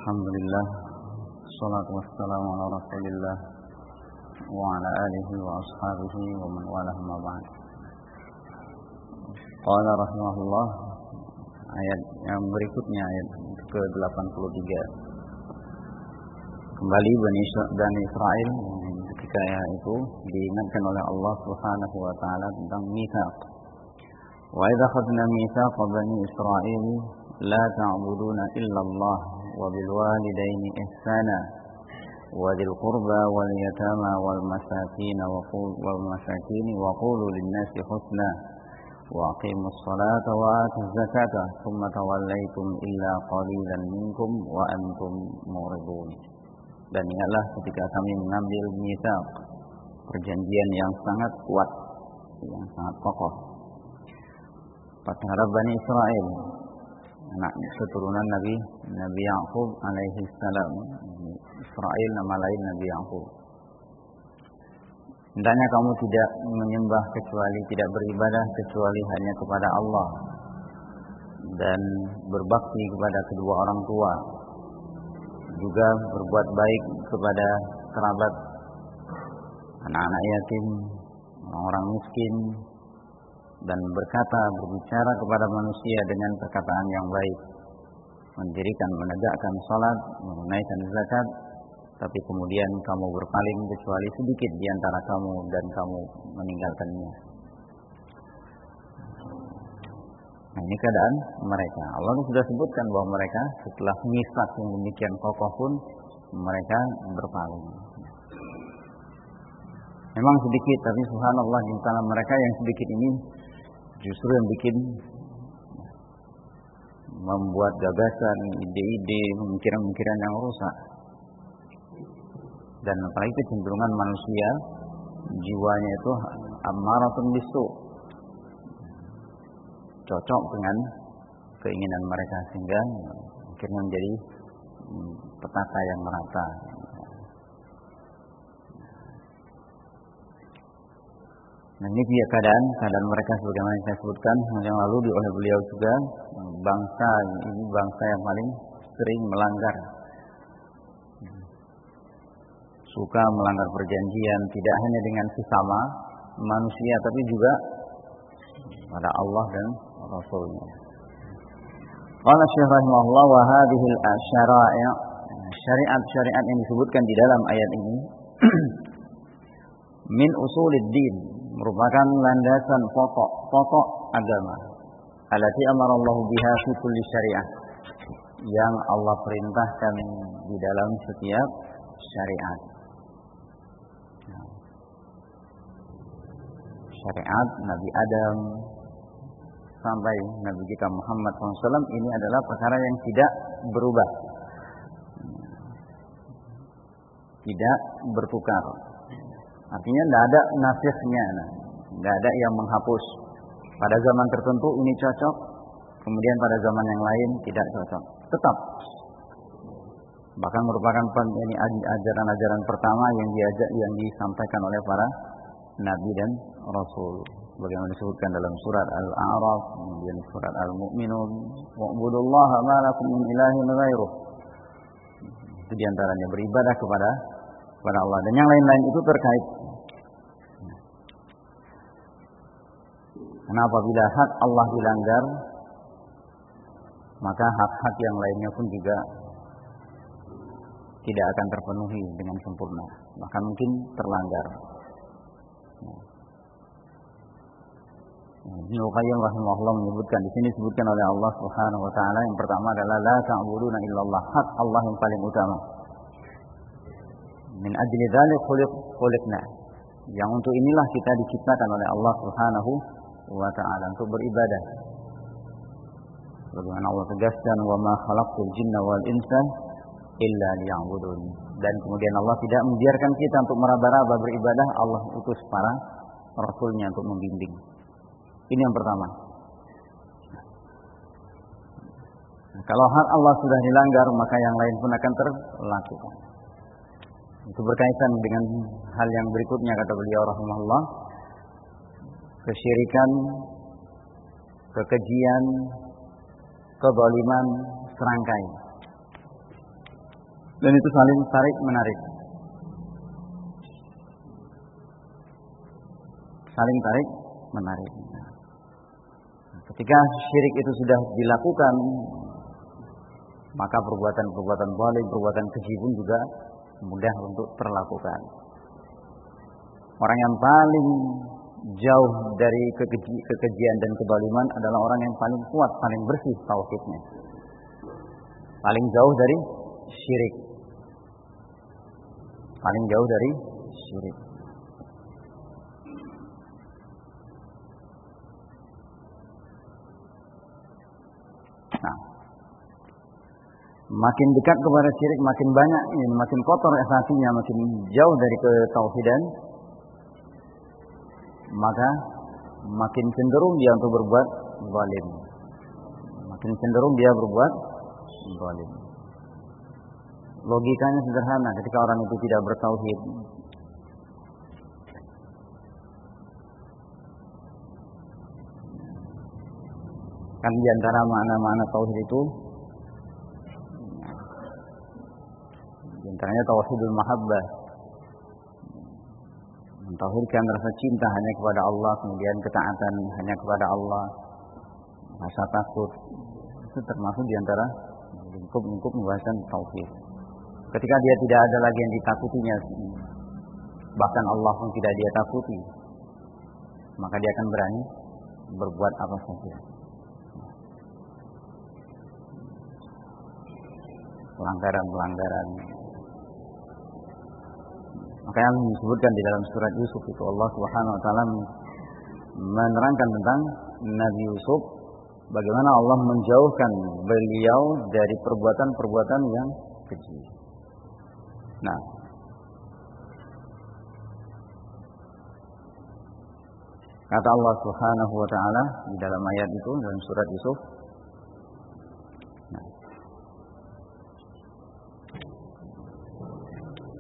Alhamdulillah, salatu wassalamu ala rasulillah wa ala alihi wa ashabihi wa man walah ma ba'd. Qala rahimahullah, ayat yang berikutnya ayat ke-83. Kembali Bani Israel ketika itu diingatkan oleh Allah Subhanahu wa taala tentang mitsaq. Wa idza akhadna mitsaqa bani Israil la ta'buduna illa Allah wa bil walidaini ihsana wa dzil qurba wal yatama wal masakin wa qulu lin nasi husna wa aqimus salata wa atuz zakata thumma tawallaytum illa qalilan minkum wa antum muridun. Dan ingatlah ketika kami mengambil mitsaq, perjanjian yang sangat kuat, yang sangat kokoh terhadap Bani Israel, anak keturunan Nabi Ya'qub alaihi salam. Israel nama lain Nabi Ya'qub. Hendaknya kamu tidak menyembah kecuali, tidak beribadah kecuali hanya kepada Allah, dan berbakti kepada kedua orang tua, juga berbuat baik kepada kerabat, anak-anak yatim, orang-orang miskin, dan berbicara kepada manusia dengan perkataan yang baik, menegakkan salat, menunaikan zakat, tapi kemudian kamu berpaling kecuali sedikit di antara kamu dan kamu meninggalkannya. Nah, ini keadaan mereka. Allah sudah sebutkan bahwa mereka setelah mitsaq yang demikian kokoh pun mereka berpaling. Memang sedikit, tapi subhanallah di antara mereka yang sedikit ini justru yang bikin membuat gagasan, ide-ide, pemikiran-pemikiran yang rusak. Dan apalagi kecenderungan manusia, jiwanya itu ammaratun bisu, cocok dengan keinginan mereka, sehingga akhirnya menjadi petaka yang merata. Nah, ini dia keadaan mereka sebagaimana yang saya sebutkan yang lalu oleh beliau juga. Bangsa ini bangsa yang paling sering melanggar, suka melanggar perjanjian, tidak hanya dengan sesama manusia tapi juga pada Allah dan Rasulnya. Qala Syekh rahimahullah, wa hadhihi al-syara'i', syariat-syariat yang disebutkan di dalam ayat ini min usulid din, merupakan landasan pokok agama, allati amara Allah biha fi kulli syari'ah, yang Allah perintahkan di dalam setiap syariat. Syariat Nabi Adam sampai Nabi kita Muhammad SAW ini adalah perkara yang tidak berubah, tidak bertukar. Artinya tidak ada nasikhnya, tidak ada yang menghapus. Pada zaman tertentu ini cocok, kemudian pada zaman yang lain tidak cocok. Tetap. Bahkan merupakan ini ajaran-ajaran pertama yang disampaikan oleh para Nabi dan Rasul. Bagaimana disebutkan dalam surat Al-A'raf, kemudian surat Al-Mu'minun, wa'budullaha ma lakum min ilahin ghairuh. Itu diantaranya beribadah kepada Allah, dan yang lain-lain itu terkait. Karena apabila hak Allah dilanggar, maka hak-hak yang lainnya pun juga tidak akan terpenuhi dengan sempurna, bahkan mungkin terlanggar. Ibnu Qayyim rahimahullah menyebutkan di sini, disebutkan oleh Allah Subhanahu wa taala, yang pertama adalah la ta'buduna illallah, hak Allah yang paling utama. Min ajli dzalik khuliqna, yang untuk inilah kita diciptakan oleh Allah Subhanahu wa ta'ala, untuk beribadah. Bagaimana Allah tegaskan, wa ma khalaqtul jinna wal insa illa liya'budun. Dan kemudian Allah tidak membiarkan kita untuk meraba-raba beribadah, Allah utus para rasulnya untuk membimbing. Ini yang pertama. Nah, kalau hak Allah sudah dilanggar, maka yang lain pun akan terlakukan. Itu berkaitan dengan hal yang berikutnya, kata beliau rahimahullah, kesyirikan, kekejian, kezaliman serangkai. Dan itu saling tarik menarik. Saling tarik menarik. Ketika syirik itu sudah dilakukan, maka perbuatan-perbuatan zalim, perbuatan keji pun juga mudah untuk terlakukan. Orang yang paling jauh dari kekejian dan kezaliman adalah orang yang paling kuat, paling bersih tauhidnya. Paling jauh dari syirik. Paling jauh dari syirik. Nah, makin dekat kepada syirik, makin banyak, makin kotor hatinya, makin jauh dari ketauhidan, maka makin cenderung dia untuk berbuat zalim. Makin cenderung dia berbuat zalim. Logikanya sederhana, ketika orang itu tidak bertauhid, kan di antara makna-makna tauhid itu di antaranya tauhidul mahabbah, mentauhidkan rasa cinta hanya kepada Allah, kemudian ketaatan hanya kepada Allah, rasa takut, itu termasuk di antara lingkup-lingkup pembahasan tauhid. Ketika dia tidak ada lagi yang ditakutinya, bahkan Allah pun tidak dia takuti, maka dia akan berani berbuat apa saja. Pelanggaran-pelanggaran. Makanya yang disebutkan di dalam surat Yusuf itu, Allah Subhanahu wa taala menerangkan tentang Nabi Yusuf, bagaimana Allah menjauhkan beliau dari perbuatan-perbuatan yang keji. Nah, kata Allah Subhanahu wa taala di dalam ayat itu, dalam surat Yusuf,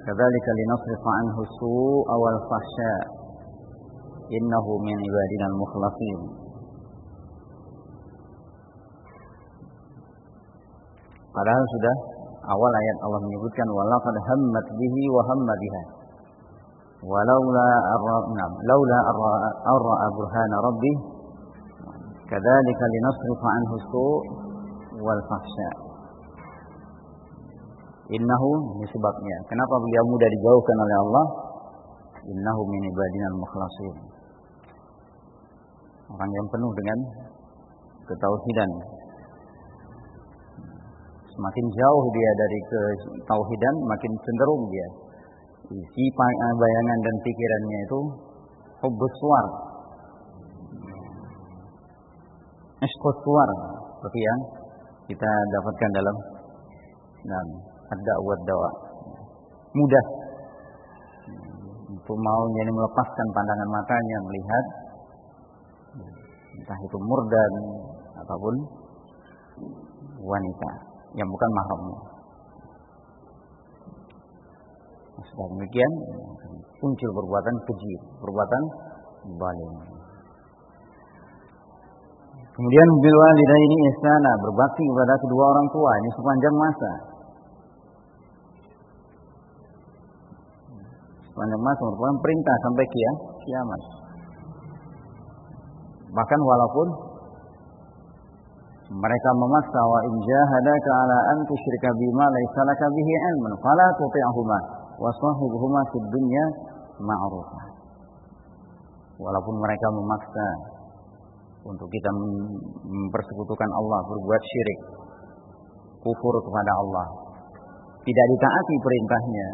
kadzalika linasrifa anhu as-su'a wal fahsya innahu min ibadina al-mukhlasin. Padahal sudah awal ayat Allah menyebutkan walaqad hammat bihi wa hamma biha walaula arra burhana rabbih kadzalika linasrifa anhu as-su' wal fahsya. Innahu, ini sebabnya. Kenapa beliau mudah dijauhkan oleh Allah? Innahu min ibadinal mukhlasin. Orang yang penuh dengan ketauhidan. Semakin jauh dia dari ketauhidan, makin cenderung dia. Isi bayangan dan pikirannya itu hubbus suwar. Ishqus suwar. Seperti yang kita dapatkan dalam ad-da'wah dawa. Mudah untuk mau jadi melepaskan pandangan matanya melihat entah itu murdan ataupun wanita yang bukan mahramnya. Sudah demikian muncul perbuatan keji, perbuatan zalim. Kemudian bil walidaini ihsana, berbakti kepada kedua orang tua ini sepanjang masa. Sepanjang masa merupakan perintah sampai kiamat. Bahkan walaupun mereka memaksa, wa in jahadaka ala an tusyrika bima laysa laka bihi ilmun fala tuti'huma wa sahibhuma fid dunya ma'rufa. Walaupun mereka memaksa untuk kita mempersekutukan Allah, berbuat syirik, kufur kepada Allah, tidak ditaati perintahnya,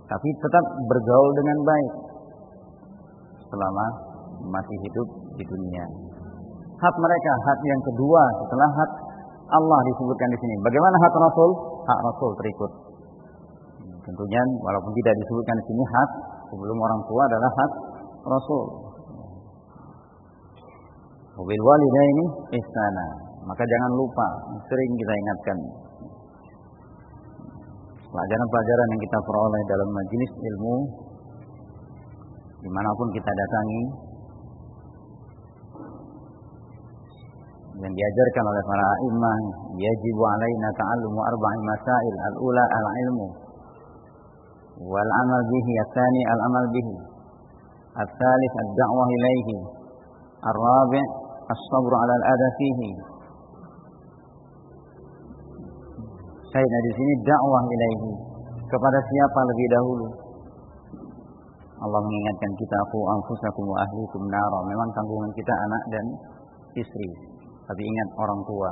tapi tetap bergaul dengan baik selama masih hidup di dunia. Hak mereka, hak yang kedua setelah hak Allah disebutkan di sini. Bagaimana hak Rasul? Hak Rasul terikut. Tentunya walaupun tidak disebutkan di sini, hak sebelum orang tua adalah hak Rasul. Wabil walidaini ihsana. Maka jangan lupa, sering kita ingatkan, pelajaran-pelajaran yang kita peroleh dalam majelis ilmu dimanapun kita datangi, yang diajarkan oleh para imam, yajibu alaina ta'allumu arba'i masail, al-ula al-ilmu wal amal bihi, al-thani al-amal bihi, al-thalith ad-da'wah ilaihi, al-rabi' as-sabru 'ala al-adha fihi. Sayyidina di sini dakwah ilaihi, kepada siapa lebih dahulu? Allah mengingatkan kita, qu anfusakum wa ahlikum nara. Memang tanggungan kita anak dan istri, tapi ingat orang tua.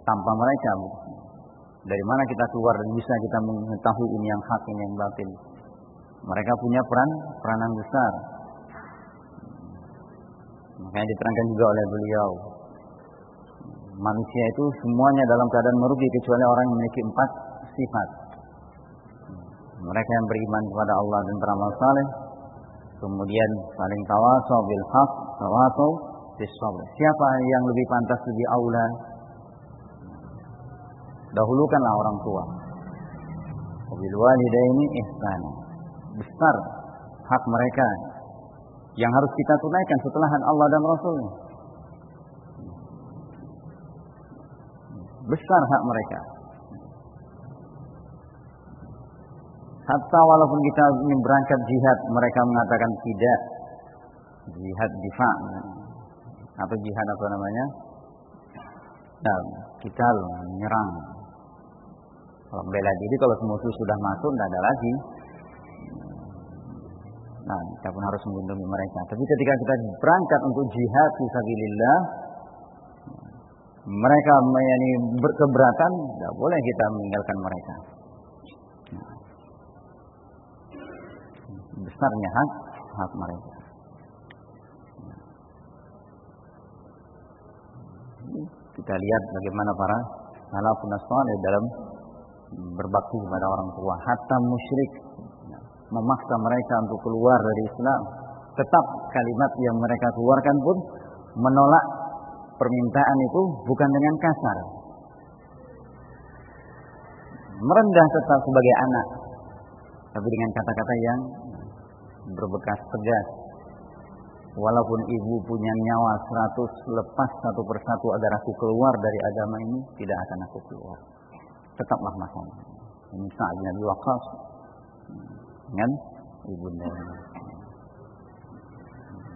Tanpa mereka, dari mana kita keluar dan bisa kita mengetahui ini yang hak, ini yang batil? Mereka punya peranan besar. Makanya diterangkan juga oleh beliau, manusia itu semuanya dalam keadaan merugi kecuali orang yang memiliki 4 sifat. Mereka yang beriman kepada Allah dan beramal saleh, kemudian saling tawasau bil haq, tawasau bis sabr. Siapa yang lebih pantas, lebih aula? Dahulukanlah orang tua. Wabil walidaini ihsana. Besar hak mereka yang harus kita tunaikan setelah Allah dan Rasulnya. Besar hak mereka. Hatta walaupun kita ingin berangkat jihad, mereka mengatakan tidak. Jihad difa' atau jihad apa namanya? Nah, kita menyerang. Kalau bela diri, kalau musuh sudah masuk, tidak ada lagi. Nah, kita pun harus melindungi mereka. Tapi ketika kita berangkat untuk jihad fisabilillah, mereka berkeberatan, tidak boleh kita meninggalkan mereka. Besarnya hak mereka. Kita lihat bagaimana para salafun saleh dalam berbakti kepada orang tua. Hatta musyrik memaksa mereka untuk keluar dari Islam, tetap kalimat yang mereka keluarkan pun menolak permintaan itu bukan dengan kasar. Merendah tetap sebagai anak, tapi dengan kata-kata yang berbekas tegas. Walaupun ibu punya nyawa 100, lepas satu persatu agar aku keluar dari agama ini, tidak akan aku keluar. Tetaplah makan. Ini Sa'ad bin Abi Waqqas dengan ibunda.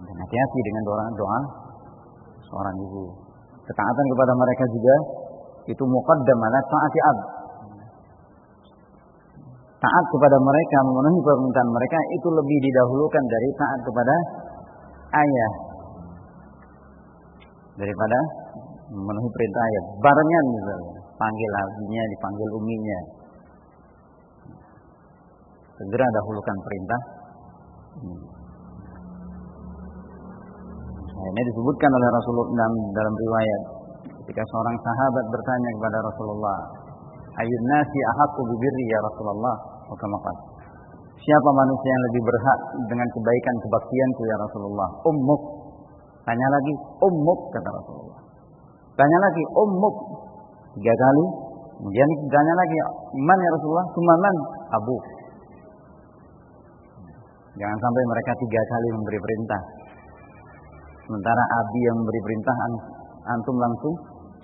Dan hati-hati dengan doa seorang ibu. Ketaatan kepada mereka juga itu muqaddam ala taati ab. Taat kepada mereka, memenuhi permintaan mereka itu lebih didahulukan dari taat kepada ayah, daripada memenuhi perintah ayah. Barengan misalnya, panggil abinya, dipanggil uminya. Segera dahulukan perintah. Ini disebutkan oleh Rasulullah dalam riwayat ketika seorang sahabat bertanya kepada Rasulullah, ayyun nasi ahaqqu bi birri ya Rasulullah? Siapa manusia yang lebih berhak dengan kebaikan kebaktianku ya Rasulullah? Ummuk. Tanya lagi, ummuk, kata Rasulullah. Tanya lagi, ummuk. 3 kali. Kemudian tanya lagi, man ya Rasulullah? Sumaman, abu. Jangan sampai mereka 3 kali memberi perintah. Sementara abi yang memberi perintah, antum langsung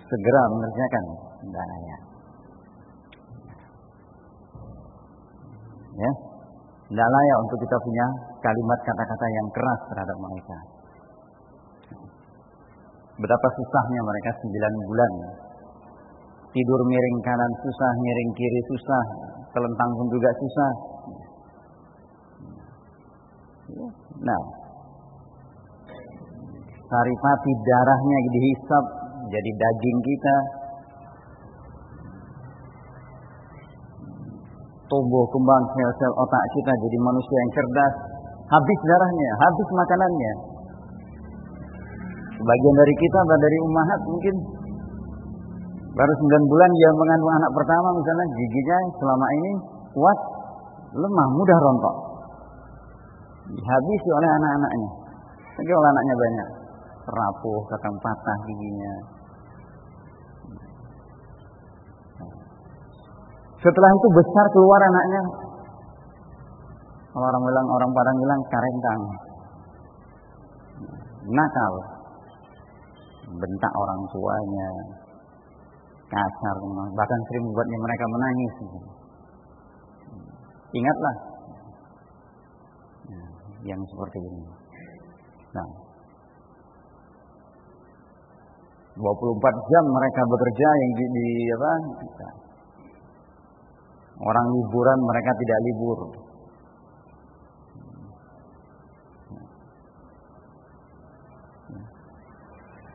segera mengerjakan. Tidak ya. Ya, tidak layak untuk kita punya kalimat kata-kata yang keras terhadap mereka. Betapa susahnya mereka 9 bulan. Tidur miring kanan susah, miring kiri susah, telentang pun juga susah. Nah, saripati darahnya dihisap jadi daging kita. Tumbuh kembang sel-sel otak kita jadi manusia yang cerdas. Habis darahnya, habis makanannya. Sebagian dari kita, dari ummahat mungkin baru 9 bulan dia mengandung anak pertama misalnya, giginya selama ini kuat, lemah, mudah rontok. Dihabisi oleh anak-anaknya. Lagi oleh anaknya banyak, rapuh, kadang patah giginya. Setelah itu besar keluar anaknya. Kalau orang bilang, orang Padang bilang karengkang, nakal. bentak orang tuanya, kasar, bahkan sering membuatnya mereka menangis. Ingatlah yang seperti ini. Nah, 24 jam mereka bekerja yang di apa? Orang liburan mereka tidak libur.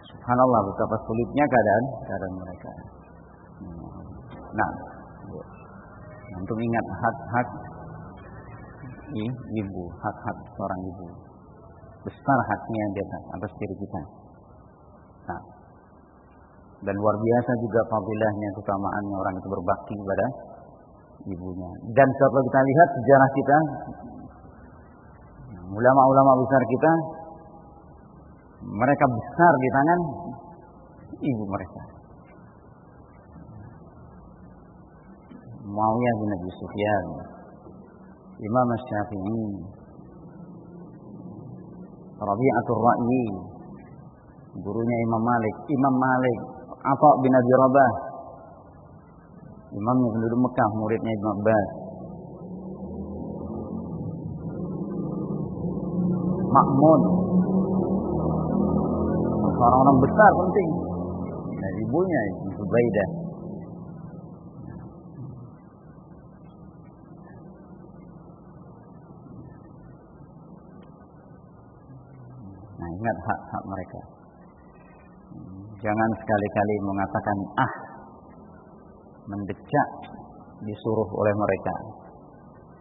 Subhanallah, betapa sulitnya keadaan mereka. Nah, untuk ingat hak-hak ibu, hak-hak seorang ibu. Besar haknya di atas diri kita. Nah, dan luar biasa juga fadilahnya, keutamaannya orang itu berbakti kepada ibunya. Dan kalau kita lihat sejarah kita, ulama-ulama besar kita, mereka besar di tangan ibu mereka. Muawiyah bin Abi Sufyan, Imam Syafi'i, Rabi'atul Ra'yi, gurunya Imam Malik, Atha bin Abi Rabah, imam yang penduduk Mekah, muridnya Ibnu Abbas, Ma'mun, orang-orang besar penting. Dan ibunya Zubaidah. Nah, ingat hak-hak mereka. Jangan sekali-kali mengatakan mendecak, disuruh oleh mereka.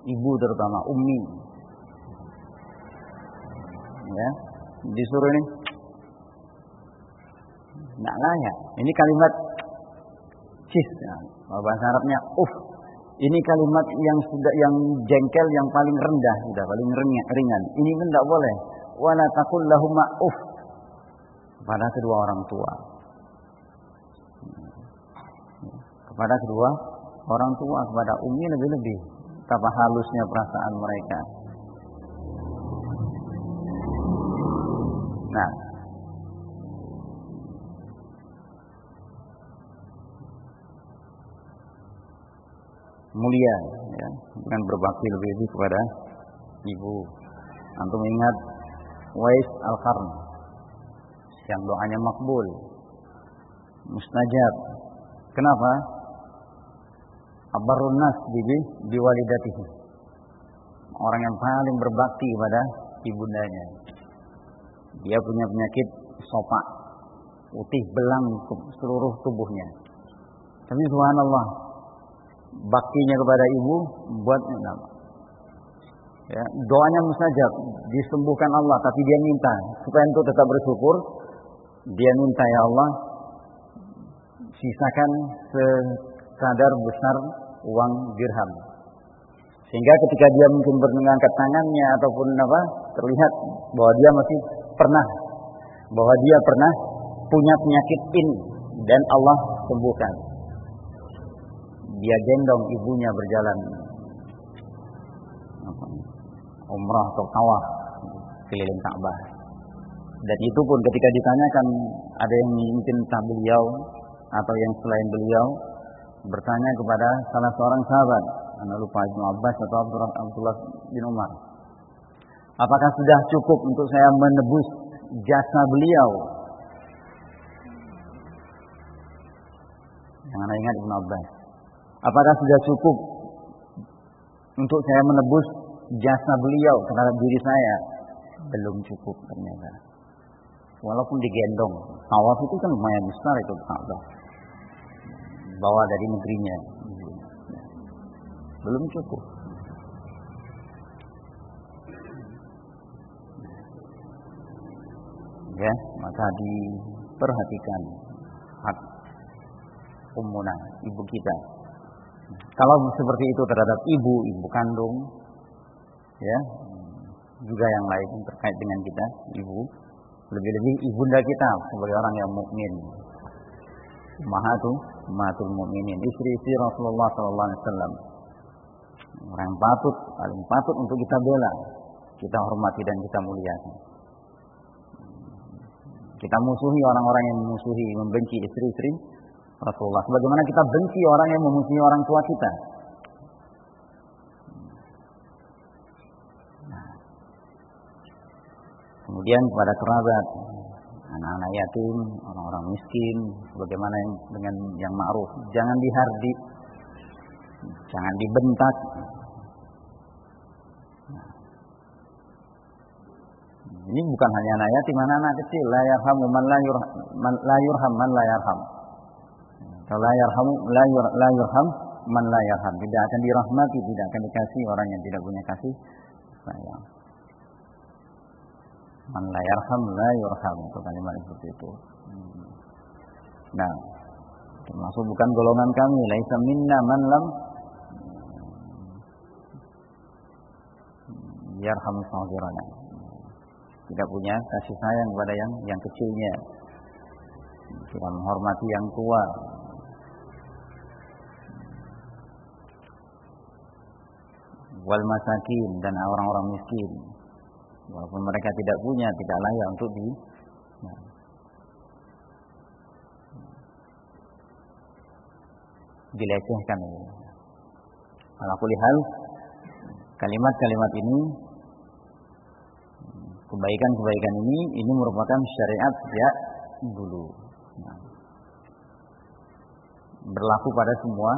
Ibu terutama ummi. Ya, disuruh ini enggak layak. Ini kalimat cis, bahasa Arabnya Ini kalimat yang jengkel, yang paling rendah, sudah paling ringan. Ini pun enggak boleh. Wala taqul lahumma pada kedua orang tua. Kepada kedua orang tua, kepada ummi lebih-lebih. Betapa halusnya perasaan mereka. Nah, mulia, ya, dengan berbakti lebih-lebih kepada ibu. Antum ingat Uwais Al-Qarn yang doanya makbul, mustajab. Kenapa? Abarrun nas biwalidatihi. Orang yang paling berbakti kepada ibundanya. Dia punya penyakit sopak, putih belang seluruh tubuhnya. Tapi subhanallah, baktinya kepada ibu buatnya nama. Ya, doanya mustajab, disembuhkan Allah, tapi dia minta supaya untuk tetap bersyukur, dia minta, ya Allah, sisakan sekadar besar uang dirham. Sehingga ketika dia mungkin mengangkat tangannya ataupun terlihat bahwa dia masih pernah punya penyakit ini dan Allah sembuhkan. Dia gendong ibunya berjalan umrah atau tawaf keliling Ka'bah. Dan itu pun ketika ditanyakan, ada yang mungkin entah beliau atau yang selain beliau bertanya kepada salah seorang sahabat, anda lupa Ibnu Abbas atau Abdullah bin Umar, apakah sudah cukup untuk saya menebus jasa beliau? Jangan ingat Ibnu Abbas. Apakah sudah cukup untuk saya menebus jasa beliau terhadap diri saya? Belum cukup ternyata. Walaupun digendong. Tawaf itu kan lumayan besar itu Ka'bah. Bawa dari negerinya. Belum cukup. Ya, maka diperhatikan hak ummuna, ibu kita. Kalau seperti itu terhadap ibu kandung, ya, juga yang lain terkait dengan kita, ibu, lebih-lebih ibunda kita sebagai orang yang mukmin. Ummahatul mukminin, istri-istri Rasulullah sallallahu alaihi wasallam. Orang yang paling patut untuk kita bela, kita hormati dan kita muliakan. Kita musuhi orang-orang yang memusuhi, membenci istri-istri Rasulullah. Sebagaimana kita benci orang yang memusuhi orang tua kita. Kemudian kepada kerabat, anak-anak yatim, orang-orang miskin, bagaimana yang dengan yang ma'ruf. Jangan dihardi, jangan dibentak. Ini bukan hanya anak yatim, anak kecil. La yarhamu man la yurham man la yarham. Kalau la yurham man la yarham. Tidak akan dirahmati, tidak akan dikasih orang yang tidak punya kasih sayang. Man la yarham la yurham, itu kalimat seperti itu. Nah, termasuk bukan golongan kami, laisa minna man lam yarham saghirana. Tidak punya kasih sayang kepada yang kecilnya. Tidak menghormati yang tua. Wal masakin, dan orang-orang miskin. Walaupun mereka tidak punya, tidak layak untuk dilecehkan. Ala kulli hal, kalimat-kalimat ini, kebaikan-kebaikan ini merupakan syariat sejak dulu. Berlaku pada semua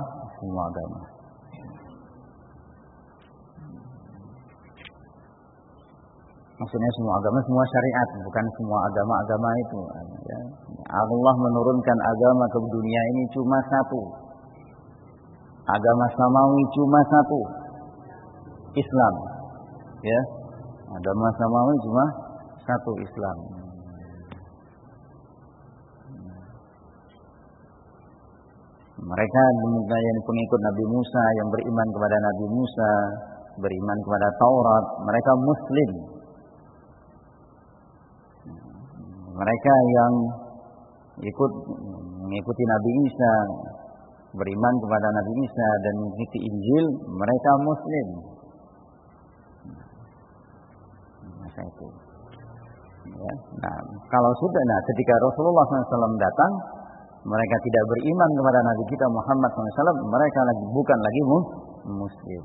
agama. Maksudnya semua agama, semua syariat, bukan semua agama-agama itu. Ya. Allah menurunkan agama ke dunia ini cuma satu. Agama samawi cuma satu. Islam. Ya. Agama samawi cuma satu, Islam. Mereka yang pengikut Nabi Musa, yang beriman kepada Nabi Musa, beriman kepada Taurat, mereka Muslim. Mereka yang mengikuti Nabi Isa, beriman kepada Nabi Isa dan mengikuti Injil, mereka Muslim. Masa itu. Ya. Nah, kalau sudah, ketika Rasulullah SAW datang, mereka tidak beriman kepada Nabi kita Muhammad SAW, mereka bukan lagi Muslim.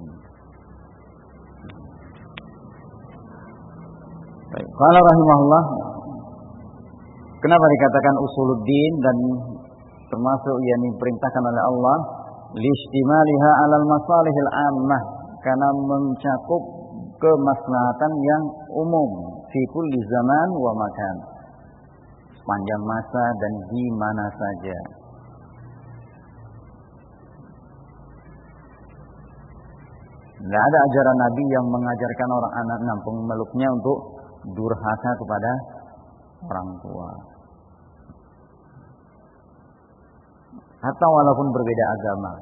Baik. Qala rahimahullah. Kenapa dikatakan usuluddin dan termasuk yang diperintahkan oleh Allah listimaliha 'alal masalihil 'ammah, karena mencakup kemaslahatan yang umum fi kulli zaman wa makan, sepanjang masa dan di mana saja. Tidak ada ajaran Nabi yang mengajarkan orang anak pemeluknya untuk durhaka kepada orang tua. Hatta walaupun berbeda agama.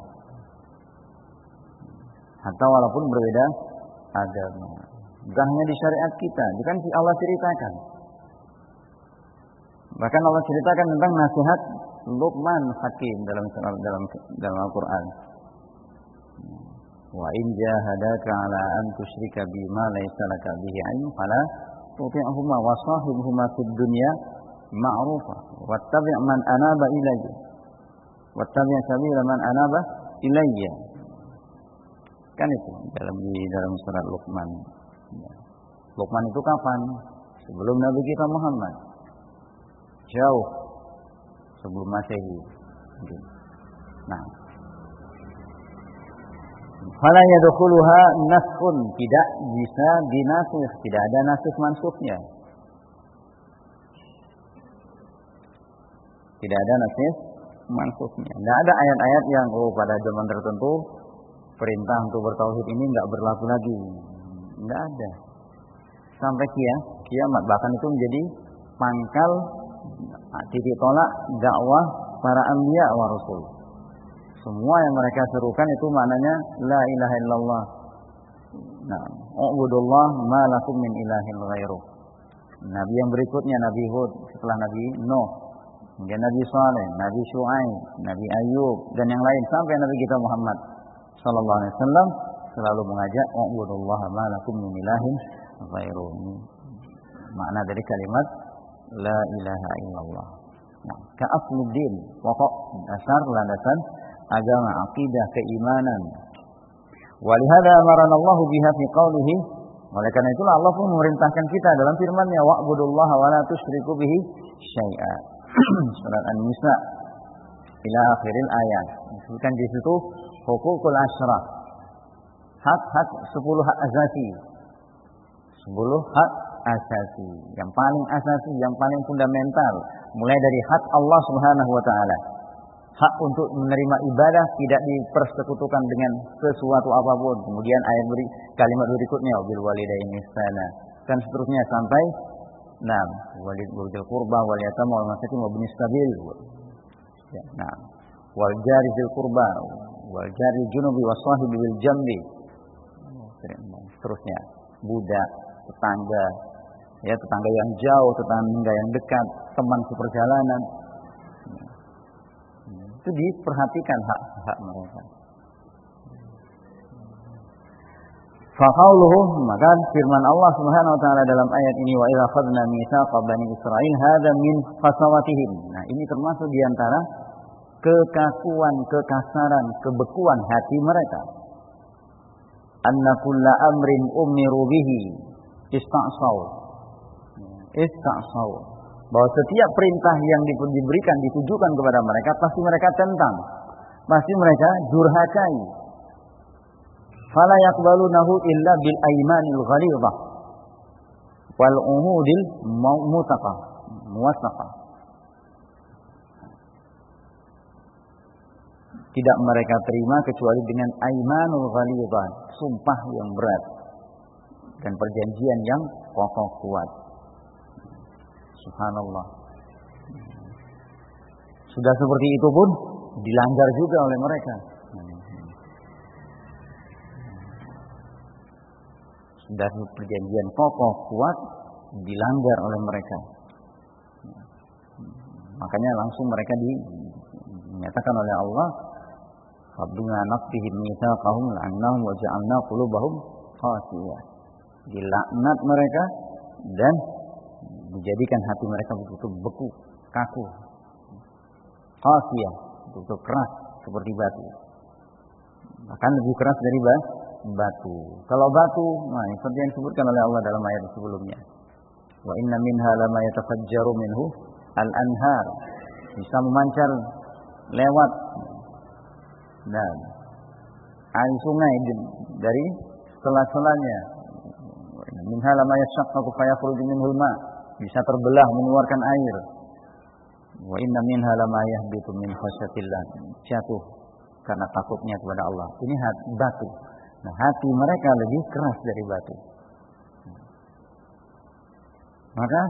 Bukan hanya di syariat kita, bukan Allah ceritakan. Bahkan Allah ceritakan tentang nasihat Luqman Hakim dalam Al-Qur'an. Wa in jahadaka 'ala an tusyrika bima laysa laka bihi 'ilm fala tuti'huma wa sahibhuma fid dunya ma'rufa wattabi' man anaba ilayya wattabi' sabila man anaba ilayya. Kan itu dalam surat Luqman. Luqman itu kapan? Sebelum Nabi kita Muhammad. Jauh sebelum Masehi. Nah, fala yadkhuluha naskhun, tidak bisa dinasikh, tidak ada nasikh mansukhnya. Tidak ada nasikh mansukhnya. Tidak ada ayat-ayat yang pada zaman tertentu perintah untuk bertauhid ini enggak berlaku lagi. Enggak ada. Sampai kiamat, bahkan itu menjadi pangkal titik tolak dakwah para anbiya wa rasul. Semua yang mereka serukan itu maknanya la ilaha illallah. Nah, ubudullah ma lakum min ilahin ghairuh. Nabi yang berikutnya Nabi Hud, setelah Nabi Nuh, kemudian Nabi Saleh, Nabi Syuaib, Nabi Ayub dan yang lain sampai Nabi kita Muhammad sallallahu alaihi wasallam selalu mengajak ubudullah ma lakum min ilahin ghairuh. Makna dari kalimat la ilaha illallah. Nah, ka'asluddin, pokok dasar landasan agama, akidah, keimanan. Walihada amarana Allah biha fi qaulihi. Oleh karena itulah Allah pun memerintahkan kita dalam firman-Nya, wa'budullaha wa la tusyriku bihi syai'a. Surat An-Nisa ila akhiril ayat. Disebutkan di situ hukukul asyrah. Hak-hak 10 hak asasi. 10 hak asasi, yang paling asasi, yang paling fundamental, mulai dari hak Allah Subhanahu wa taala. Hak untuk menerima ibadah tidak dipersekutukan dengan sesuatu apapun. Kemudian kalimat berikutnya bil walidaini ihsana dan seterusnya sampai walidil qurba wal yatama wal masakin wa ibnis sabil. Wal jari dzil qurba wal jari junubi was sahibi bil jambi. Seterusnya, budak, tetangga, tetangga yang jauh, tetangga yang dekat, teman seperjalanan. Itu diperhatikan hak-hak mereka. Faqauluhu, maka firman Allah Subhanahu wa taala dalam ayat ini, wa idza akhadna mitsaqa bani Israil hadza min qasawatihim. Nah, ini termasuk di antara kekakuan, kekasaran, kebekuan hati mereka. Anna kulla amrin umiru bihi ista'saw. Bahwa setiap perintah yang diberikan, ditujukan kepada mereka, pasti mereka tentang, pasti mereka durhakai. Fala yaqbalunahu illa bil aymanil ghalidhah wal uhudil muwassaqah. Tidak mereka terima kecuali dengan aymanul ghalidhah, sumpah yang berat dan perjanjian yang kokoh kuat. Subhanallah. Sudah seperti itu pun dilanggar juga oleh mereka. Sudah perjanjian kokoh kuat dilanggar oleh mereka. Makanya langsung mereka dinyatakan oleh Allah, "Fabina naqtihim mitsaqahum la'annahum wa ja'alna qulubahum qasiyah." Dilaknat mereka dan dijadikan hati mereka begitu beku, kaku, qasiyah, begitu keras seperti batu. Bahkan lebih keras dari batu. Kalau batu, seperti yang disebutkan oleh Allah dalam ayat sebelumnya. Wa inna minha lama yatafajjaru minhu al-anhar. Bisa memancar lewat dan air sungai dari sela-selanya. Minha lama yashaqqaqu fayakhruju minhu al-ma. Bisa terbelah mengeluarkan air. Wa inna minha lama yahbitu min khasyatillah. Jatuh karena takutnya kepada Allah. Ini batu. Nah, hati mereka lebih keras dari batu. Maka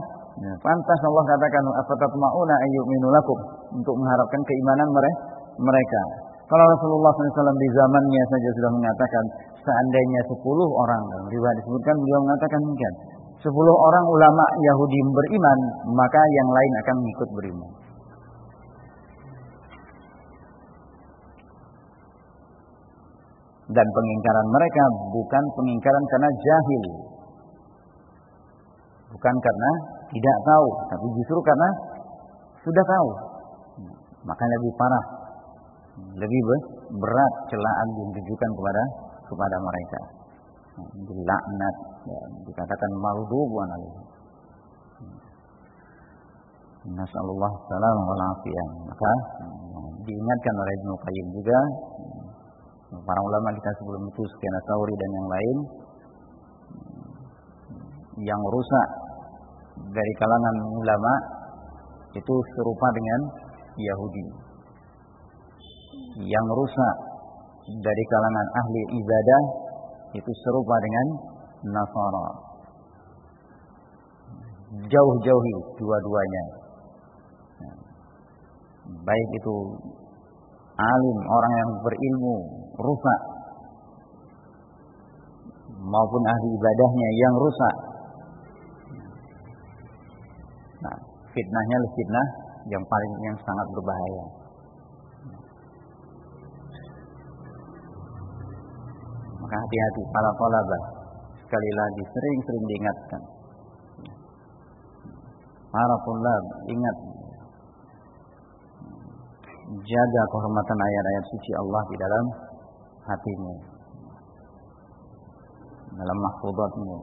pantas Allah katakan afatatma'una ayyuminu lakum, untuk mengharapkan keimanan mereka. Kalau Rasulullah SAW di zamannya saja sudah mengatakan, seandainya 10 orang, dalam riwayat disebutkan beliau mengatakan demikian, 10 orang ulama Yahudi beriman, maka yang lain akan ikut beriman. Dan pengingkaran mereka bukan pengingkaran karena jahil, bukan karena tidak tahu, tapi justru karena sudah tahu. Maka lebih parah, lebih berat celaan yang ditujukan kepada mereka. Dilaknat, dikatakan maghduban alaihim. Nasallallahu salam wal afiyah. Maka diingatkan oleh Ibnu Qayyim juga, para ulama kita sebelum itu, Sufyan Ats-Tsauri dan yang lain, yang rusak dari kalangan ulama itu serupa dengan Yahudi. Yang rusak dari kalangan ahli ibadah itu serupa dengan Nasara. Jauh-jauhi dua-duanya. Baik itu alim, orang yang berilmu, rusak, maupun ahli ibadahnya yang rusak. Nah, fitnahnya fitnah yang sangat berbahaya. Maka hati-hati para thalabah, sekali lagi sering-sering diingatkan. para tulab, ingat, jaga kehormatan ayat-ayat suci Allah di dalam hatimu, dalam mahfudhatmu.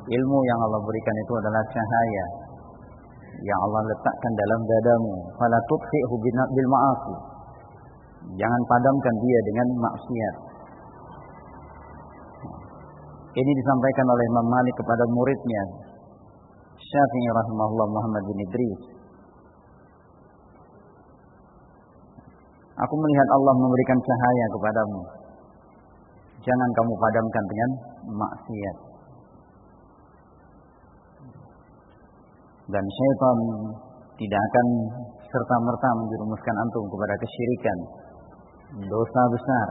Ilmu yang Allah berikan itu adalah cahaya yang Allah letakkan dalam dadamu. Fala tudfi'hu bil ma'asi. Jangan padamkan dia dengan maksiat. Ini disampaikan oleh Imam Malik kepada muridnya Syafi'i rahimahullah Muhammad bin Idris. Aku melihat Allah memberikan cahaya kepadamu. Jangan kamu padamkan dengan maksiat. Dan syaitan tidak akan serta-merta menjerumuskan antum kepada kesyirikan, dosa besar,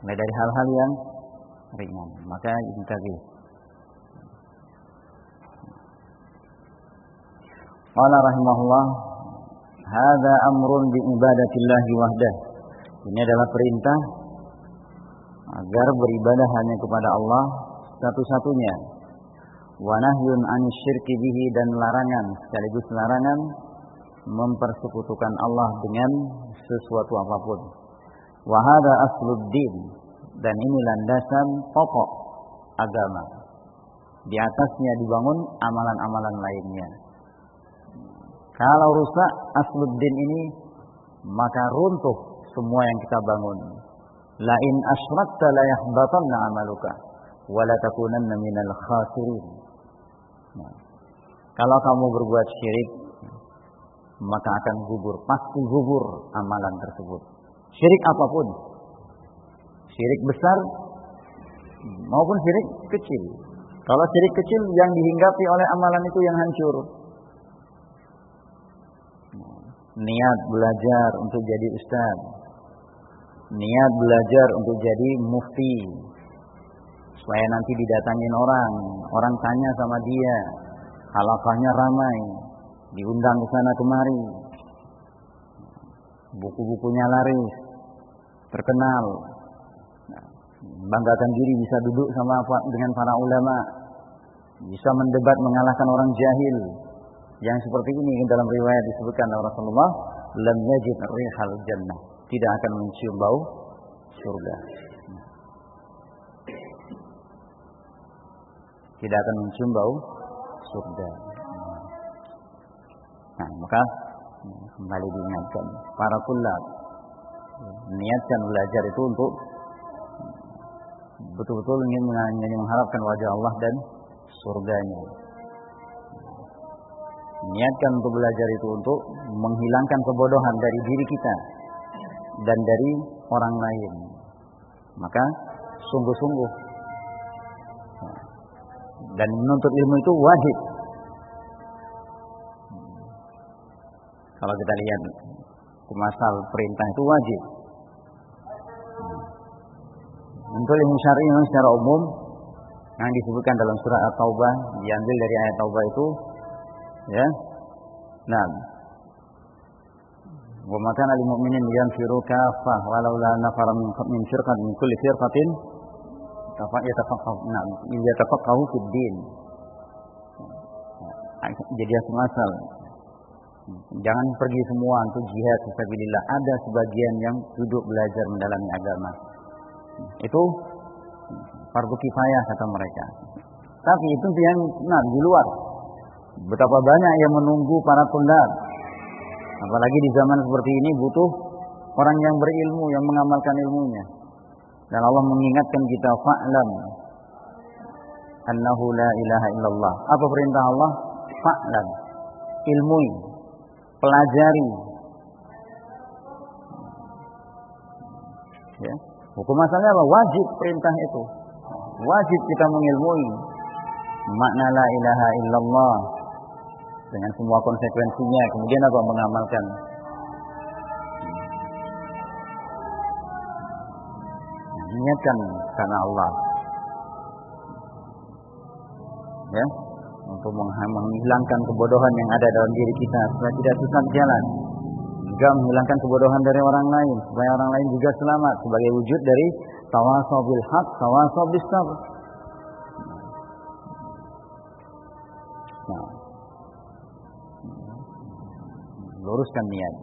mulai dari hal-hal yang ringan. Maka intabi. Qala rahimahullah, hadza amrun bi ibadatillahi wahdah. Ini adalah perintah agar beribadah hanya kepada Allah satu-satunya. Wa nahyun 'anil syirki bihi, dan larangan sekaligus larangan mempersekutukan Allah dengan sesuatu apapun. Wa hadza asluddin, dan ini landasan pokok agama. Di atasnya dibangun amalan-amalan lainnya. Kalau rusak asluddin ini, maka runtuh semua yang kita bangun. La in asyrakta la yahbatanna 'amaluka wa la takunanna minal khasirin. Kalau kamu berbuat syirik, maka akan gugur, pasti gugur amalan tersebut. Syirik apapun, syirik besar maupun syirik kecil. Kalau syirik kecil yang dihinggapi oleh amalan itu yang hancur. Niat belajar untuk jadi ustaz, niat belajar untuk jadi mufti, supaya nanti didatangin orang tanya sama dia, halaqahnya ramai, diundang ke sana kemari, buku-bukunya laris, terkenal, banggakan diri bisa duduk dengan para ulama, bisa mendebat mengalahkan orang jahil. Yang seperti ini dalam riwayat disebutkan oleh Rasulullah, lam yajid rihal jannah, tidak akan mencium bau surga. Tidak akan mencium bau surga. Nah, maka kembali diingatkan para tulab, niatkan belajar itu untuk betul-betul ingin mengharapkan wajah Allah dan surganya. Niatkan untuk belajar itu untuk menghilangkan kebodohan dari diri kita dan dari orang lain. Maka sungguh-sungguh, dan menuntut ilmu itu wajib. Kalau kita lihat masal perintah itu wajib. Menuntut ilmu syar'i memang secara umum yang disebutkan dalam surah At-Taubah, diambil dari ayat Taubah itu, ya. Nah, wa ma kana lil mu'minin yanfiru kaffah walaula nafara min firqatin min kulli firqatin yatafaqahu fid din. Jadi asal, jangan pergi semua untuk jihad fisabilillah. Ada sebagian yang duduk belajar mendalami agama. Itu fardu kifayah kata mereka. Tapi itu yang di luar. Betapa banyak yang menunggu para tulab. Apalagi di zaman seperti ini butuh orang yang berilmu, yang mengamalkan ilmunya. Dan Allah mengingatkan kita, fa'lam annahu la ilaha illallah. Apa perintah Allah? Fa'lam, ilmui, pelajari. Ya. Hukum asalnya apa? Wajib perintah itu. Wajib kita mengilmui makna la ilaha illallah dengan semua konsekuensinya. Kemudian apa? Mengamalkan. Niatkan karena Allah, ya, untuk menghilangkan kebodohan yang ada dalam diri kita supaya tidak sesat jalan, juga menghilangkan kebodohan dari orang lain supaya orang lain juga selamat, sebagai wujud dari tawasau bil haq, tawasau bis sabr. luruskan niat.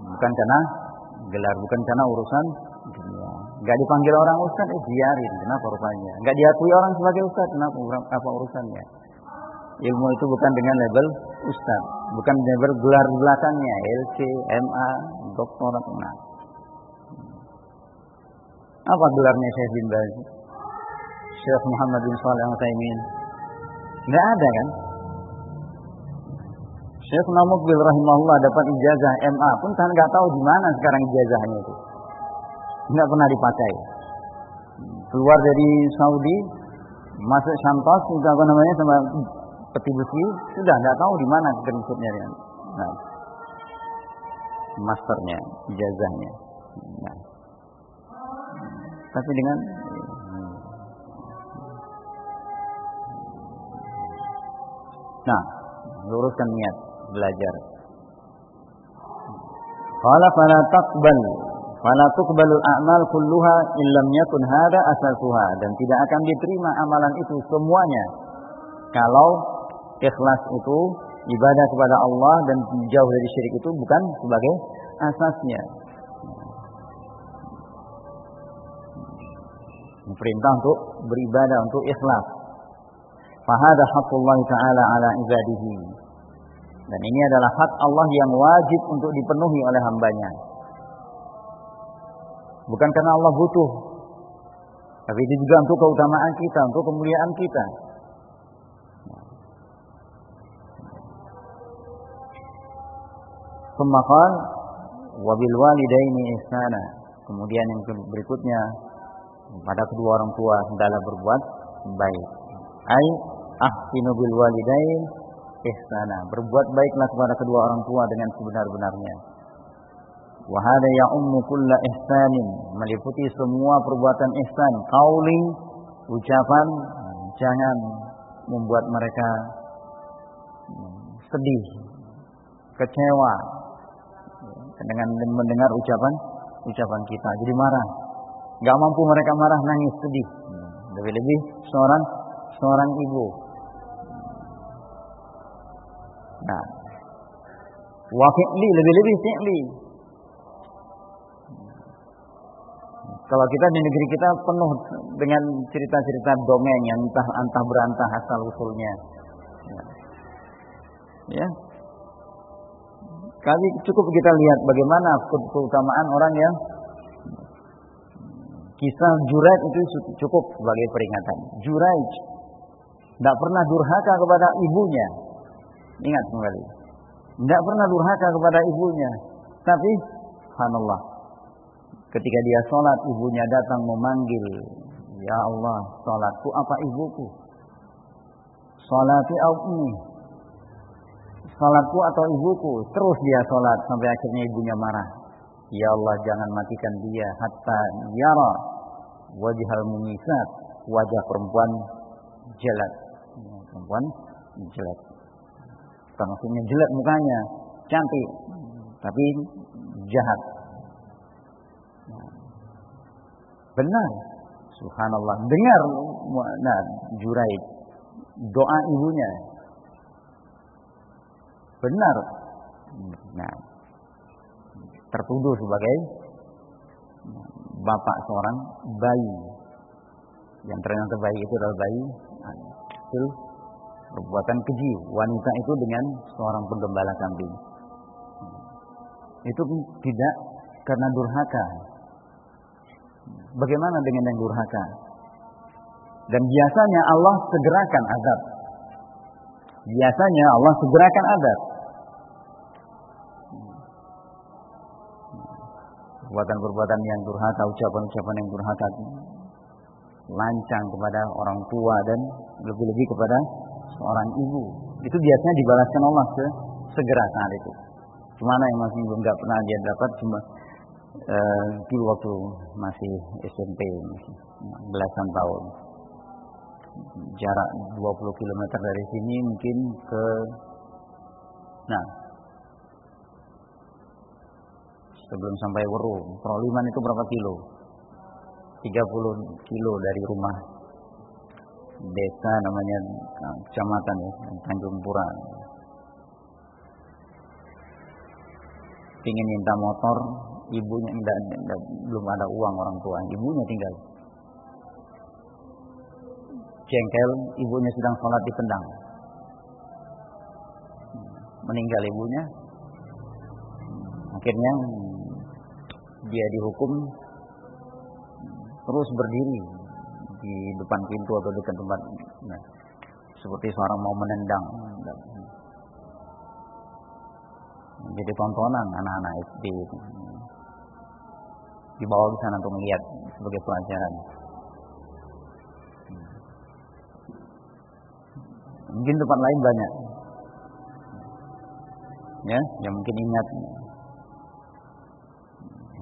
Bukan karena gelar, bukan karena urusan dunia. Enggak dipanggil orang ustaz, biarin. Kenapa rupanya? Enggak diakui orang sebagai ustaz, kenapa apa urusannya? Ilmu itu bukan dengan label ustaz, bukan label gelar belakangnya, LC, MA, doktorat. Nah. Apa gelarnya Syekh bin Baz? Syekh Muhammad bin Shalih Al-Utsaimin? Enggak ada kan? Syekh Mukbil rahimahullah dapat ijazah MA pun kan enggak tahu di mana sekarang ijazahnya itu. Enggak pernah dipakai. Keluar dari Saudi, masuk Santos, itu apa namanya, sama peti besi, sudah enggak tahu di mana kerisutnya. Nah, masternya, ijazahnya. Nah. Tapi dengan luruskan niat belajar. Qala fala tuqbalul a'mal kulluha illam yakun hada asasuha, dan tidak akan diterima amalan itu semuanya kalau ikhlas itu, ibadah kepada Allah dan jauh dari syirik itu bukan sebagai asasnya. Perintah untuk beribadah, untuk ikhlas. Fahada haqqullah ta'ala ala ibadihi. Dan ini adalah hak Allah yang wajib untuk dipenuhi oleh hambanya. Bukan karena Allah butuh, tapi itu juga untuk keutamaan kita, untuk kemuliaan kita. Tsumma qala wa bil walidaini ihsana. Kemudian yang berikutnya, pada kedua orang tua hendaklah berbuat baik. Ai ahsinu bil walidain ihsana. Berbuat baiklah kepada kedua orang tua dengan sebenar-benarnya. Wa hada ya'ummu kulla ihsanin, meliputi semua perbuatan ihsan. Qauli, ucapan, jangan membuat mereka sedih, kecewa dengan mendengar ucapan kita. Jadi marah. Enggak mampu mereka marah, nangis, sedih. Lebih-lebih seorang ibu. Nah, wa fi'li, lebih-lebih fi'li. Kalau kita di negeri kita penuh dengan cerita-cerita dongeng yang entah berantah asal usulnya. Ya. Kali cukup kita lihat bagaimana keutamaan orang yang kisah Juraij itu cukup sebagai peringatan. Juraij tidak pernah durhaka kepada ibunya. Ingat kembali. Tidak pernah durhaka kepada ibunya. Tapi, subhanallah, ketika dia sholat, ibunya datang memanggil, ya Allah, sholatku apa ibuku? Sholati au ummi? Sholatku atau ibuku? Terus dia sholat sampai akhirnya ibunya marah. Ya Allah, jangan matikan dia hatta yara wajhal mumisat, wajah perempuan jelek. Perempuan jelek. Bukan maksudnya jelek mukanya, cantik, tapi jahat. Benar. Subhanallah. Dengar Juraij doa ibunya. Benar. Nah, tertuduh sebagai bapak seorang bayi, yang ternyata bayi itu adalah bayi hasil perbuatan keji wanita itu dengan seorang penggembala kambing. Itu tidak karena durhaka. Bagaimana dengan yang durhaka? Dan biasanya Allah segerakan azab. Biasanya Allah segerakan azab. Perbuatan-perbuatan yang durhaka, ucapan-ucapan yang durhaka, lancang kepada orang tua dan lebih-lebih kepada seorang ibu, itu biasanya dibalaskan Allah segera saat itu. Cuma yang masih belum nggak pernah dia dapat cuma dulu waktu masih SMP, masih belasan tahun, jarak 20 km dari sini mungkin ke sebelum sampai Weru, Proliman itu berapa kilo? 30 kilo dari rumah. Desa namanya, kecamatan ya, Tanjung Pura. pingin minta motor, ibunya belum ada uang orang tua, ibunya tinggal. Jengkel, ibunya sedang sholat ditendang. Meninggal ibunya. Akhirnya dia dihukum terus berdiri di depan pintu atau dekat tempat, seperti seorang mau menendang. Jadi tontonan anak-anak SD dibawa ke sana untuk melihat sebagai pelajaran. Mungkin tempat lain banyak, ya, yang mungkin ingat.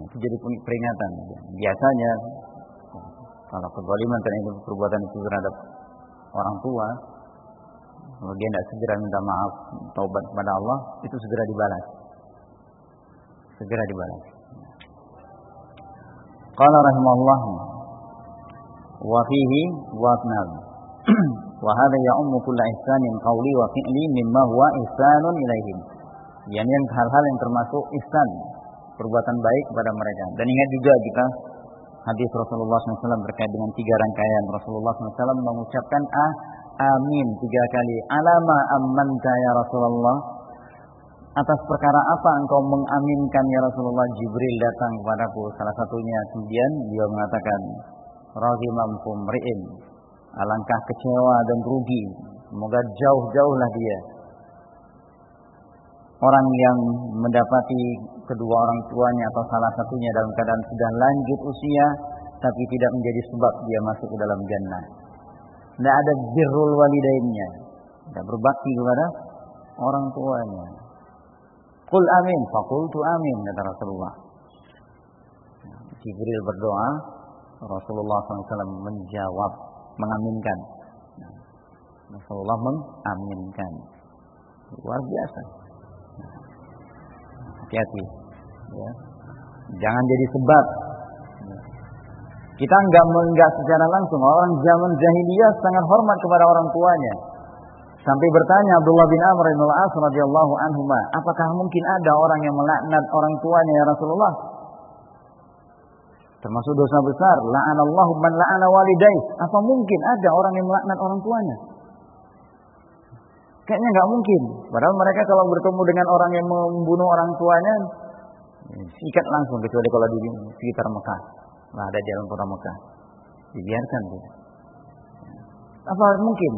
Itu jadi peringatan. Biasanya kalau kezaliman terhadap perbuatan itu terhadap orang tua, kalau dia tidak segera minta maaf, taubat kepada Allah, itu segera dibalas. Segera dibalas. Qala rahimahullah wa fihi wasnal wa hadha ya'ummu kulla ihsanin qawli wa fi'li mimma huwa ihsanun ilaihim. Yani hal-hal yang termasuk ihsan, perbuatan baik kepada mereka. Dan ingat juga kita hadis Rasulullah SAW terkait dengan 3 rangkaian. Rasulullah SAW mengucapkan amin 3 kali. Alama ammanta ya Rasulullah. Atas perkara apa engkau mengaminkan ya Rasulullah? Jibril datang kepadaku, salah satunya. Kemudian dia mengatakan, raghimamkum ri'in. Alangkah kecewa dan rugi. Semoga jauh-jauhlah dia. Orang yang mendapati kedua orang tuanya atau salah satunya dalam keadaan sudah lanjut usia, tapi tidak menjadi sebab dia masuk ke dalam jannah. Tidak ada birrul walidainnya, tidak berbakti kepada orang tuanya. Qul amin, faqultu amin, kata Rasulullah. Jibril berdoa, Rasulullah SAW menjawab, mengaminkan. Rasulullah mengaminkan. Luar biasa. Hati-hati, ya. Jangan jadi sebab. Kita enggak secara langsung. Orang zaman jahiliyah sangat hormat kepada orang tuanya. Sampai bertanya Abdullah bin Amr bin Al-As radhiyallahu anhuma, apakah mungkin ada orang yang melaknat orang tuanya ya Rasulullah? Termasuk dosa besar. La'anallahu man la'ana walidayh. Apa mungkin ada orang yang melaknat orang tuanya? Kayaknya enggak mungkin. Padahal mereka kalau bertemu dengan orang yang membunuh orang tuanya, sikat langsung, kecuali kalau di sekitar Mekah. Nah, ada di dalam kota Mekah. Dibiarkan tuh. Apa mungkin?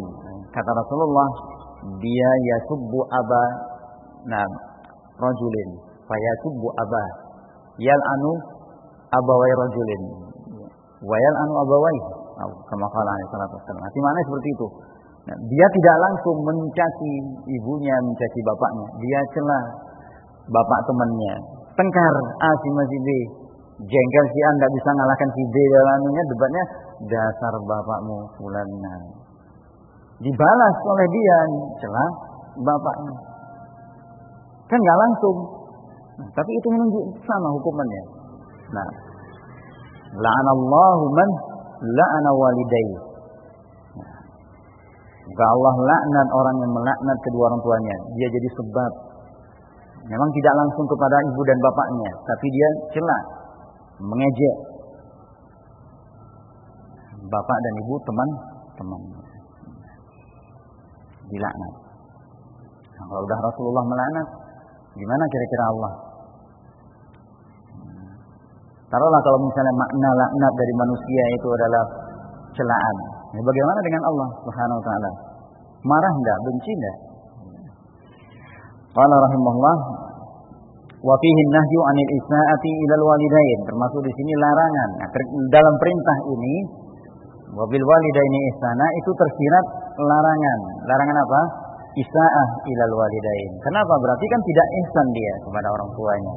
Kata Rasulullah, dia yasubbu aba rajulin, fa yasubbu aba yal'anu abawai rajulin wa yal'anu abawai. Kama qala alaihi salatu wassalam. Arti mana seperti itu? Nah, dia tidak langsung mencaci ibunya, mencaci bapaknya. Dia celah bapak temannya. Tengkar A si B. Jengkel si A tidak bisa ngalahkan si B dalamnya, debatnya dasar bapakmu fulan. Dibalas oleh dia, celah bapaknya. Kan nggak langsung. Nah, tapi itu menunjuk sama hukumannya. Nah, la'anallahu man la'ana walidayhi. Jika Allah laknat orang yang melaknat kedua orang tuanya, dia jadi sebab. Memang tidak langsung kepada ibu dan bapaknya, tapi dia celah, mengejek bapak dan ibu teman-teman. Dilaknat. Nah, kalau udah Rasulullah melaknat, gimana kira-kira Allah? Taruhlah kalau misalnya makna laknat dari manusia itu adalah celaan. Nah, bagaimana dengan Allah Subhanahu wa taala? Marah enggak? Benci enggak? Qala rahimahullah wa fihi an-nahyu 'anil isa'ati ilal walidain. Termasuk di sini larangan. Nah, dalam perintah ini wa bil walidaini ihsana itu tersirat larangan. Larangan apa? Isa'ah ilal walidain. Kenapa? Berarti kan tidak ihsan dia kepada orang tuanya.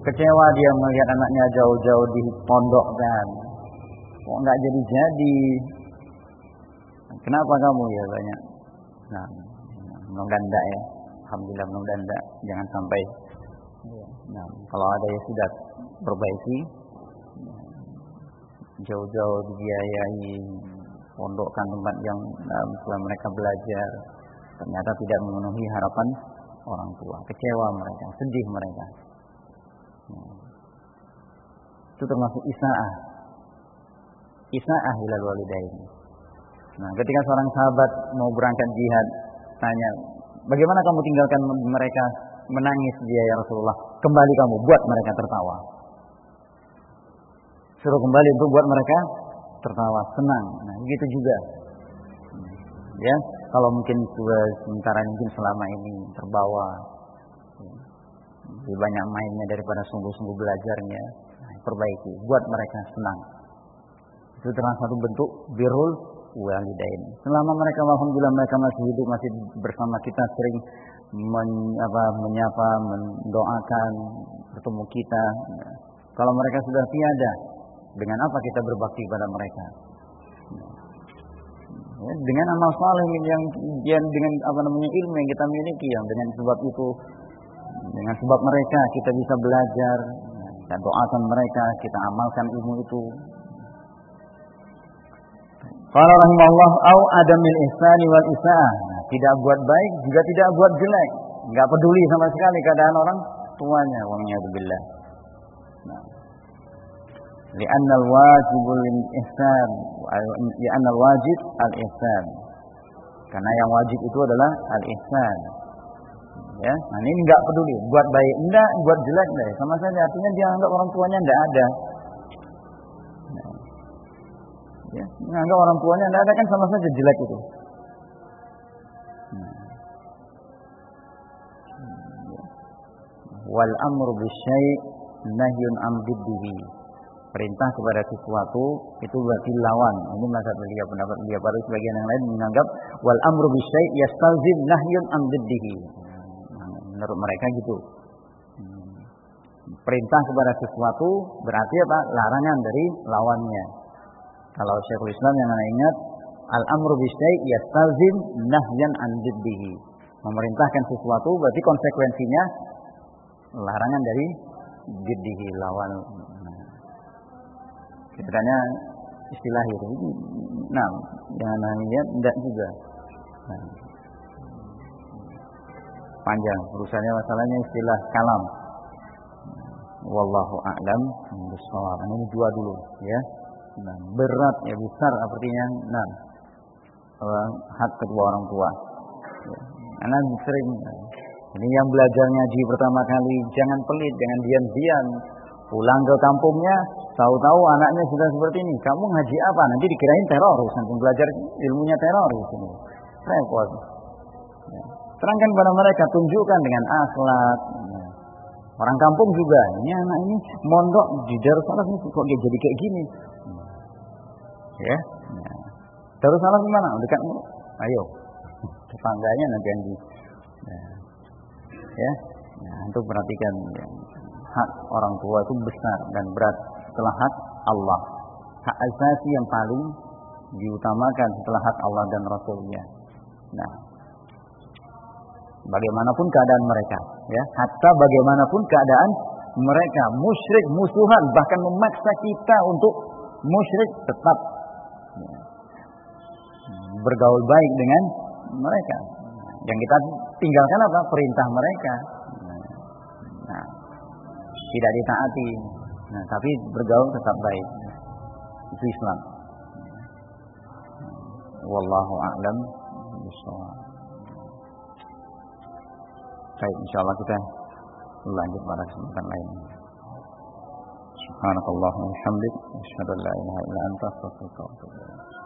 Kecewa dia melihat anaknya jauh-jauh dipondokkan. Kok enggak jadi-jadi? Kenapa kamu ya banyak? Nah, mengganda ya. Alhamdulillah mengganda. Jangan sampai. Nah, kalau ada yang sudah perbaiki, jauh-jauh dibiayai, pondokkan tempat yang supaya mereka belajar, ternyata tidak memenuhi harapan orang tua, kecewa mereka, sedih mereka. Itu termasuk isaah ilal walidain. Nah, ketika seorang sahabat mau berangkat jihad, tanya, bagaimana kamu tinggalkan mereka menangis dia ya Rasulullah? Kembali kamu, buat mereka tertawa. Suruh kembali untuk buat mereka tertawa, senang. Nah, gitu juga. Ya, kalau mungkin sementara mungkin selama ini terbawa, lebih banyak mainnya daripada sungguh-sungguh belajarnya, nah, perbaiki, buat mereka senang. Itu termasuk satu bentuk birrul walidain. Selama mereka, alhamdulillah mereka masih hidup, masih bersama kita, sering menyapa, mendoakan, bertemu kita. Kalau mereka sudah tiada, dengan apa kita berbakti pada mereka? Ya, dengan amal saleh yang dengan ilmu yang kita miliki, yang dengan sebab itu, dengan sebab mereka kita bisa belajar, kita doakan mereka, kita amalkan ilmu itu. Qala rahimahullah au adamil ihsani wal isaah. Tidak buat baik juga tidak buat jelek, enggak peduli sama sekali keadaan orang tuanya, wa na'udzubillah. Nah, li'anna al-wajibul ihsan, li'anna al-wajib al-ihsan. Karena yang wajib itu adalah al-ihsan. Ya, nah ini enggak peduli, buat baik enggak, buat jelek enggak, sama saja, artinya dia anggap orang tuanya enggak ada. Ya, menganggap orang tuanya tidak ada kan sama saja jelek itu. Wal amru bisyai' nahyun an diddihi. Perintah kepada sesuatu itu berarti lawan. Ini mazhab beliau, pendapat beliau. Baru sebagian yang lain menganggap wal amru bisyai' yastalzim nahyun an diddihi. Menurut mereka gitu. Perintah kepada sesuatu berarti apa? Larangan dari lawannya. Kalau Syekhul Islam yang anda ingat, al-amru bisyai' yastalzim nahyan an diddihi. Memerintahkan sesuatu berarti konsekuensinya larangan dari diddihi, lawan. Kita tanya istilah itu. Nah, yang anda lihat tidak juga. Nah, panjang urusannya, masalahnya istilah kalam. Wallahu a'lam bishawab. Ini dua dulu, ya. Nah, berat ya, besar artinya. Nah, hak kedua orang tua. Ya. Karena sering ini yang belajar ngaji pertama kali, jangan pelit, jangan diam-diam. Pulang ke kampungnya, tahu-tahu anaknya sudah seperti ini. Kamu ngaji apa? Nanti dikirain teroris, nanti belajar ilmunya teroris ini. Repot. Ya. Terangkan pada mereka, tunjukkan dengan akhlak. Ya. Orang kampung juga, ini anak ini mondok di Darussalam ini kok dia jadi kayak gini. Ya. Nah. Darussalam di mana? Dekat. Ayo. Tetangganya nanti yang di. Ya. Nah, untuk perhatikan ya. Hak orang tua itu besar dan berat setelah hak Allah. Hak asasi yang paling diutamakan setelah hak Allah dan Rasulnya. Nah, bagaimanapun keadaan mereka, ya, hatta bagaimanapun keadaan mereka, musyrik, musuhan, bahkan memaksa kita untuk musyrik, tetap ya, bergaul baik dengan mereka. Yang kita tinggalkan apa? Perintah mereka. Nah, tidak ditaati. Nah, tapi bergaul tetap baik. Itu Islam. Wallahu a'lam bishawab. Baik, insyaallah kita lanjut pada kesempatan lain. Subhanakallahumma wa bihamdik, asyhadu an la ilaha illa anta, astaghfiruka wa atubu ilaik.